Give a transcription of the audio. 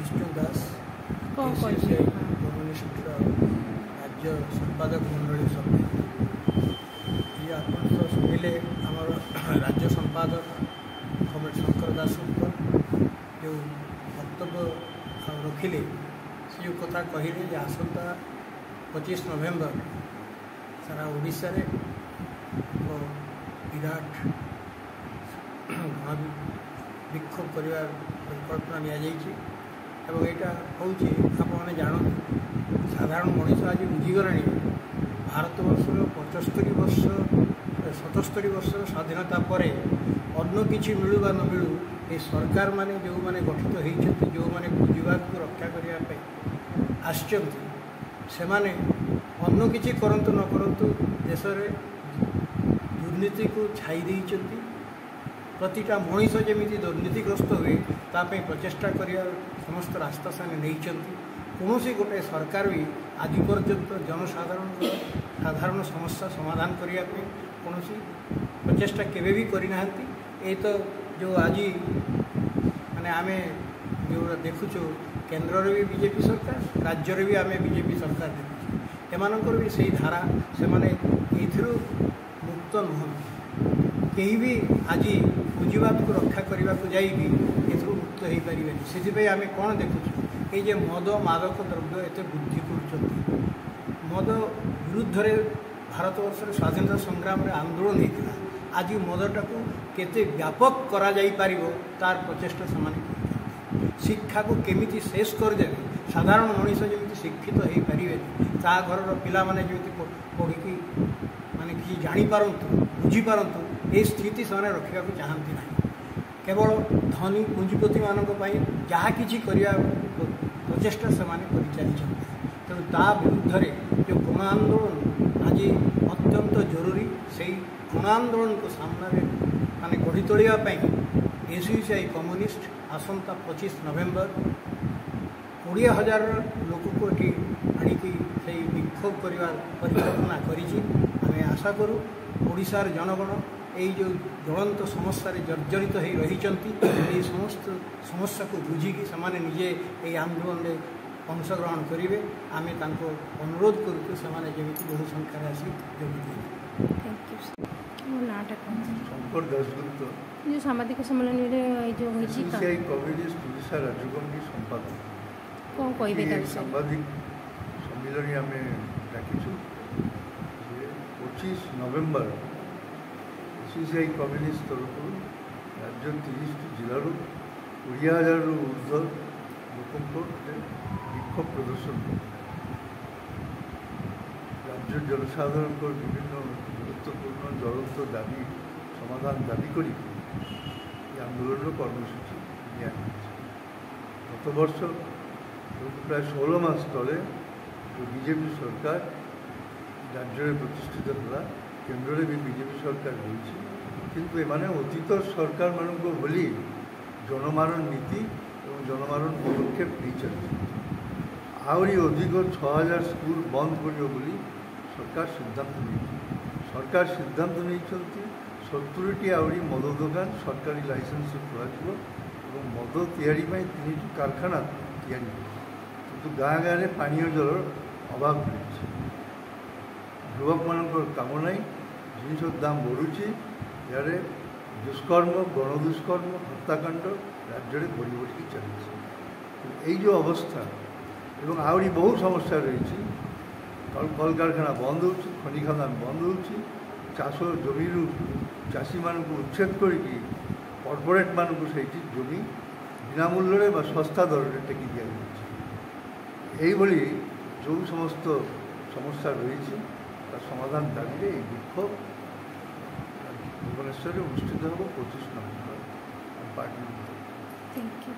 विष्णु दास communist राज्य संपादक मंडली सभ्य ये आप शुणिले आमर राज्य संपादक कमरेड शंकर दास जो वक्तव्य रखिले से जो कथा कहले आसंता 25 नवेम्बर सारा ओडिशा रे विराट विक्षोभ कर परिकल्पना निजी यहाँ हूँ आपने जानते साधारण मनीष आज बुझीगला भारत वर्ष 75 वर्ष 77 वर्ष स्वाधीनता पर अन्न किसी मिलू बा न मिलू ये सरकार माने जो माने गठित होती जो माने पुंजीवाद को रक्षा करने से माने अन्न किसी करंतु न करंतु देश में दुर्नीति को छाई देइचंती प्रतिटा मनीष जमी दुर्नीतिग्रस्त हुए ताप प्रचेषा कर समस्त रास्ता से नहीं कौन गोटे सरकार भी आज पर्यंत साधारण समस्या समाधान करने कौन प्रचेषा केवे भी करना ये तो जो आज माने आम जो देखुचु केन्द्र भी बीजेपी सरकार राज्य भी आम बीजेपी सरकार देखुचु एमानकर भी से धारा से मुक्त नुहति कहीं भी आज पुंजीवाद को रक्षा करने को जाइए मुक्त हो पारे से आम कौन देखुचु ये मद मादक द्रव्य एत वृद्धि कर मद विरुद्ध भारत वर्ष स्वाधीनता संग्राम में आंदोलन होता आज मदटा को केते व्यापक करा जाई पारिबो तार प्रचेष्टा से शिक्षा को केमिति शेष करदेवे साधारण मनीष जमी शिक्षित हो पारे ता घर पिला माने जमी पढ़ी माने किसी जापारतु बुझीपारतु ये स्थिति से रखा चाहती ना केवल धनी पुंजीपति मान जहाँ कि प्रचेषा से तेणु ता विरुद्ध जो गण आंदोलन आज अत्यंत जरूरी से गण आंदोलन को सामने माने गढ़ी तोड़ापी एसयूसीआई कम्युनिस्ट आसंता 25 नवेम्बर 20,000 लोक को आणिकी से विक्षोभ कर परिकल्पना करें आशा करूँ ओडिशार जनगण ये जो ज्वलंत समस्या जर्जरित हो रही समस्त समस्या को बुझिकी से निजे ये आंदोलन में अंशग्रहण करेंगे आम अनुरोध करूँ से बहु संख्यार आसी शंकर दासगुप्त जो सामाजिक सम्मेलन जो कम्युनिस्ट ओडिशा राज्य कमिटी संपादक कौन कहे साम्बादिक सम्मेलन आम डाकिचु 25 नवेम्बर एसयूसीआई कम्युनिस्ट तरफ राज्य 30 जिलूर 20,000 ऊर्ध्व लोक विक्षोभ प्रदर्शन राज्य जनसाधारण विभिन्न गुरुत्वपूर्ण ज्वलंत दाबी समाधान दाबी कर आंदोलन कर्मसूची गत वर्ष प्राय 16 मास तले जो बीजेपी सरकार राज्य में प्रतिष्ठित है केन्द्र में भी बीजेपी सरकार होती किंतु एमाने अतीत सरकार मान भली जनमारण नीति और जनमारण पदक्षेप नहीं चलती आहरी अधिक 6,000 स्कूल बंद कर सरकार सिद्धांत नहीं सरकार सिद्धांत नहीं 70टी आहरी मद दुकान सरकारी लाइसेंस खोल मद तैयारी 3टी कारखाना तैयारी किंतु गाँ गाँव में पानीय जल अभाव रही युवक मान काम ना जिन दाम बढ़ुची यारे दुष्कर्म गण दुष्कर्म हत्याकांड राज्य में बढ़ी बढ़ी चलती जो अवस्था एवं आहरी बहु समस्या रही कल कारखाना बंद हो खनि खदान बंद हो चाष जमी चाषी मान उच्छेद कर कॉर्पोरेट मान से जमी बिना मूल्य सस्ता दर में टेकी दिखाई जो समस्त समस्या रही समाधान दाबी विक्षोभ भुवनेश्वर अनुष्ठित हम 25 नवेम्बर पार्टी। Thank you.